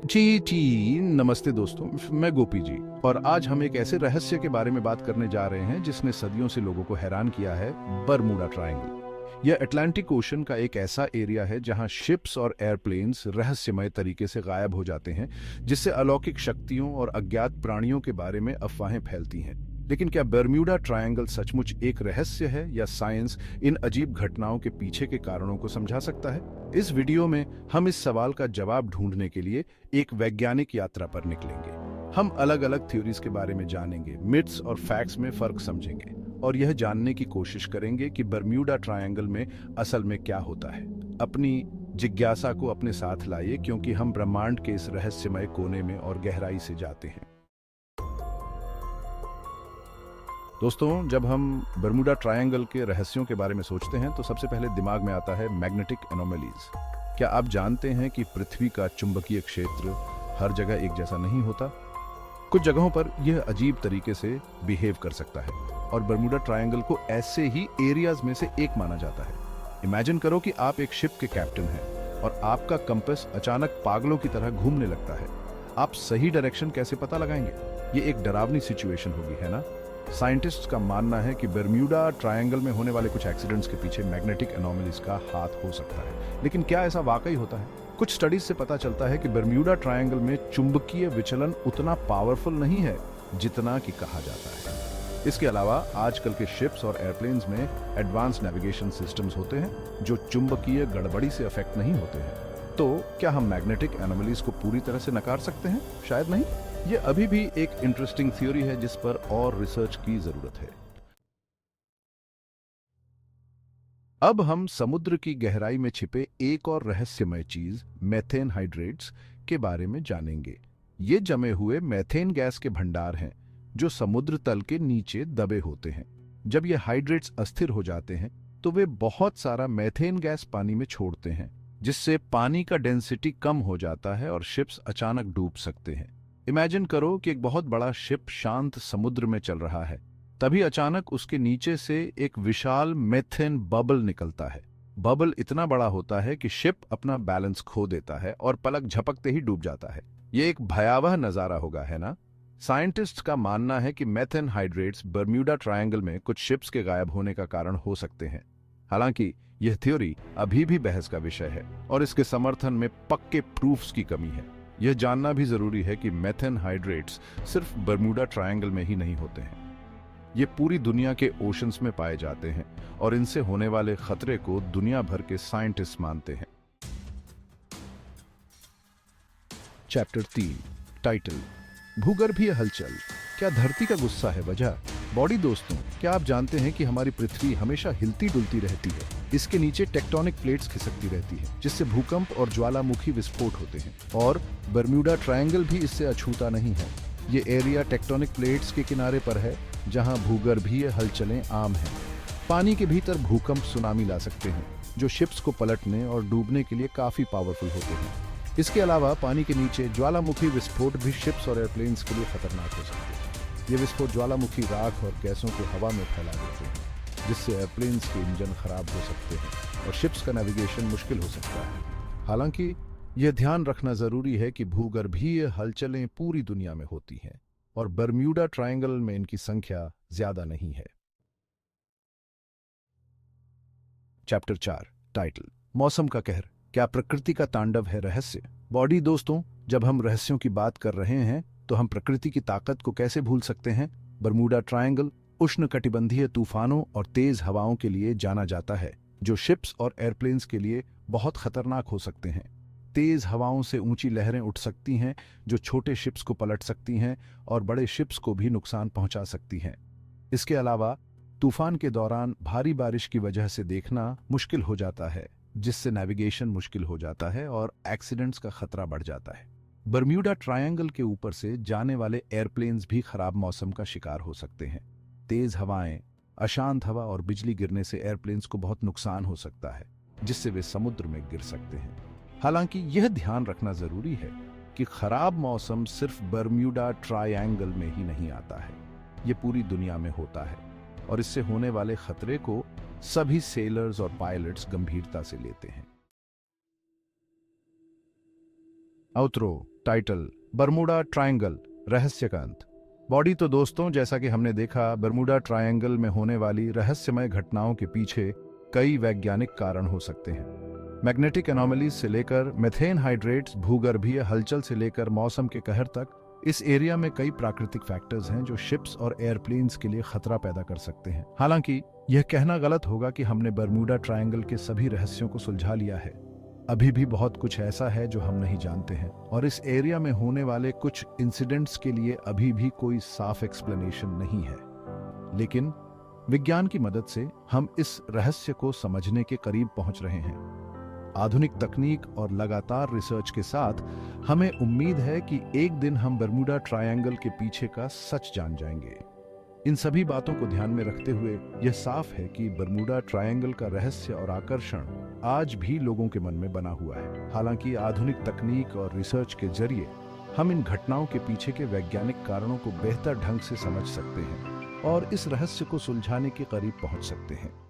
जी नमस्ते दोस्तों, मैं गोपी जी। और आज हम एक ऐसे रहस्य के बारे में बात करने जा रहे हैं जिसने सदियों से लोगों को हैरान किया है। Bermuda triangle. यह अटलांटिक ओशन का एक ऐसा एरिया है जहां शिप्स और एयरप्लेन्स रहस्यमय तरीके से गायब हो जाते हैं, जिससे अलौकिक शक्तियों और अज्ञात प्राणियों के बारे में अफवाहें फैलती हैं। लेकिन क्या बरम्यूडा ट्रायंगल सचमुच एक रहस्य है, या साइंस इन अजीब घटनाओं के पीछे के कारणों को समझा सकता है? इस वीडियो में हम इस सवाल का जवाब ढूंढने के लिए एक वैज्ञानिक यात्रा पर निकलेंगे। हम अलग अलग थ्योरीज के बारे में जानेंगे, मिथ्स और फैक्ट्स में फर्क समझेंगे, और यह जानने की कोशिश करेंगे कि बरम्यूडा ट्रायंगल में असल में क्या होता है। अपनी जिज्ञासा को अपने साथ लाइए, क्योंकि हम ब्रह्मांड के इस रहस्यमय कोने में और गहराई से जाते हैं। दोस्तों, जब हम बरमूडा ट्रायंगल के रहस्यों के बारे में सोचते हैं तो सबसे पहले दिमाग में आता है मैग्नेटिक एनोमलीज। क्या आप जानते हैं कि पृथ्वी का चुंबकीय क्षेत्र हर जगह एक जैसा नहीं होता? कुछ जगहों पर यह अजीब तरीके से बिहेव कर सकता है, और बरमूडा ट्रायंगल को ऐसे ही एरियाज में से एक माना जाता है। इमेजिन करो कि आप एक शिप के कैप्टन हैं और आपका कंपास अचानक पागलों की तरह घूमने लगता है। आप सही डायरेक्शन कैसे पता लगाएंगे? ये एक डरावनी सिचुएशन होगी, है ना? साइंटिस्ट्स का मानना है कि बरम्यूडा ट्रायंगल में होने वाले कुछ एक्सीडेंट्स के पीछे मैग्नेटिक एनोमलीज का हाथ हो सकता है। लेकिन क्या ऐसा वाकई होता है? कुछ स्टडीज से पता चलता है कि बरम्यूडा ट्रायंगल में चुंबकीय विचलन उतना पावरफुल नहीं है जितना कि कहा जाता है। इसके अलावा आजकल के शिप्स और एयरप्लेन्स में एडवांस नेविगेशन सिस्टम्स होते हैं जो चुंबकीय गड़बड़ी से अफेक्ट नहीं होते हैं। तो क्या हम मैग्नेटिक एनोमलीज को पूरी तरह से नकार सकते हैं? शायद नहीं। ये अभी भी एक इंटरेस्टिंग थ्योरी है जिस पर और रिसर्च की जरूरत है। अब हम समुद्र की गहराई में छिपे एक और रहस्यमय चीज, मेथेन हाइड्रेट्स के बारे में जानेंगे। ये जमे हुए मेथेन गैस के भंडार हैं जो समुद्र तल के नीचे दबे होते हैं। जब ये हाइड्रेट्स अस्थिर हो जाते हैं तो वे बहुत सारा मेथेन गैस पानी में छोड़ते हैं, जिससे पानी का डेंसिटी कम हो जाता है और शिप्स अचानक डूब सकते हैं। इमेजिन करो कि एक बहुत बड़ा शिप शांत समुद्र में चल रहा है, तभी अचानक उसके नीचे से एक विशाल मेथेन बबल निकलता है। बबल इतना बड़ा होता है कि शिप अपना बैलेंस खो देता है और पलक झपकते ही डूब जाता है। ये एक भयावह नजारा होगा, है ना? साइंटिस्ट्स का मानना है कि मेथेन हाइड्रेट्स बरम्यूडा ट्रायंगल में कुछ शिप्स के गायब होने का कारण हो सकते हैं। हालांकि यह थ्योरी अभी भी बहस का विषय है और इसके समर्थन में पक्के प्रूफ्स की कमी है। यह जानना भी जरूरी है कि मेथेन हाइड्रेट्स सिर्फ बरम्यूडा ट्रायंगल में ही नहीं होते हैं। ये पूरी दुनिया के ओशंस में पाए जाते हैं और इनसे होने वाले खतरे को दुनिया भर के साइंटिस्ट मानते हैं। चैप्टर 3, टाइटल, भूगर्भीय हलचल। क्या धरती का गुस्सा है वजह? बॉडी दोस्तों, क्या आप जानते हैं कि हमारी पृथ्वी हमेशा हिलती डुलती रहती है? इसके नीचे टेक्टोनिक प्लेट्स खिसकती रहती है, जिससे भूकंप और ज्वालामुखी विस्फोट होते हैं। और बरम्यूडा ट्रायंगल भी इससे अछूता नहीं है। ये एरिया टेक्टोनिक प्लेट्स के किनारे पर है, जहां भूगर्भीय हलचलें आम हैं। पानी के भीतर भूकंप सुनामी ला सकते हैं, जो शिप्स को पलटने और डूबने के लिए काफी पावरफुल होते हैं। इसके अलावा पानी के नीचे ज्वालामुखी विस्फोट भी शिप्स और एयरप्लेन्स के लिए खतरनाक हो सकते हैं। ये विस्फोट ज्वालामुखी राख और गैसों को हवा में फैला देते हैं, जिससे एयरप्लेन्स के इंजन खराब हो सकते हैं और शिप्स का नेविगेशन मुश्किल हो सकता है। हालांकि यह ध्यान रखना जरूरी है कि भूगर्भीय हलचलें पूरी दुनिया में होती हैं और बरम्यूडा ट्रायंगल में इनकी संख्या ज्यादा नहीं है। चैप्टर 4, टाइटल, मौसम का कहर। क्या प्रकृति का तांडव है रहस्य? बॉडी दोस्तों, जब हम रहस्यों की बात कर रहे हैं तो हम प्रकृति की ताकत को कैसे भूल सकते हैं? बरमूडा ट्रायंगल उष्णकटिबंधीय तूफानों और तेज हवाओं के लिए जाना जाता है, जो शिप्स और एयरप्लेन्स के लिए बहुत खतरनाक हो सकते हैं। तेज हवाओं से ऊंची लहरें उठ सकती हैं, जो छोटे शिप्स को पलट सकती हैं और बड़े शिप्स को भी नुकसान पहुंचा सकती हैं। इसके अलावा तूफान के दौरान भारी बारिश की वजह से देखना मुश्किल हो जाता है, जिससे नेविगेशन मुश्किल हो जाता है और एक्सीडेंट्स का खतरा बढ़ जाता है। बरम्यूडा ट्रायंगल के ऊपर से जाने वाले एयरप्लेन्स भी खराब मौसम का शिकार हो सकते हैं। तेज हवाएं, अशांत हवा और बिजली गिरने से एयरप्लेन्स को बहुत नुकसान हो सकता है, जिससे वे समुद्र में गिर सकते हैं। हालांकि यह ध्यान रखना जरूरी है कि खराब मौसम सिर्फ बरम्यूडा ट्रायंगल में ही नहीं आता है, ये पूरी दुनिया में होता है और इससे होने वाले खतरे को सभी सेलर्स और पायलट्स गंभीरता से लेते हैं। आउटरो, टाइटल, बर्मुडा ट्रायंगल, रहस्य का अंत। बॉडी तो दोस्तों, जैसा कि हमने देखा, बर्मुडा ट्रायंगल में होने वाली रहस्यमय घटनाओं के पीछे कई वैज्ञानिक कारण हो सकते हैं। मैग्नेटिक एनोमलीज से लेकर मेथेन हाइड्रेट्स, भूगर्भीय हलचल से लेकर मौसम के कहर तक, इस एरिया में कई प्राकृतिक फैक्टर्स हैं जो शिप्स और एयरप्लेन्स के लिए खतरा पैदा कर सकते हैं। हालांकि यह कहना गलत होगा कि हमने बर्मुडा ट्रायंगल के सभी रहस्यों को सुलझा लिया है। अभी भी बहुत कुछ ऐसा है जो हम नहीं जानते हैं, और इस एरिया में होने वाले कुछ इंसिडेंट्स के लिए अभी भी कोई साफ एक्सप्लेनेशन नहीं है। लेकिन विज्ञान की मदद से हम इस रहस्य को समझने के करीब पहुंच रहे हैं। आधुनिक तकनीक और लगातार रिसर्च के साथ हमें उम्मीद है कि एक दिन हम बर्मुडा ट्रायंगल के पीछे का सच जान जाएंगे। इन सभी बातों को ध्यान में रखते हुए यह साफ है कि बर्मुडा ट्रायंगल का रहस्य और आकर्षण आज भी लोगों के मन में बना हुआ है। हालांकि आधुनिक तकनीक और रिसर्च के जरिए हम इन घटनाओं के पीछे के वैज्ञानिक कारणों को बेहतर ढंग से समझ सकते हैं और इस रहस्य को सुलझाने के करीब पहुंच सकते हैं।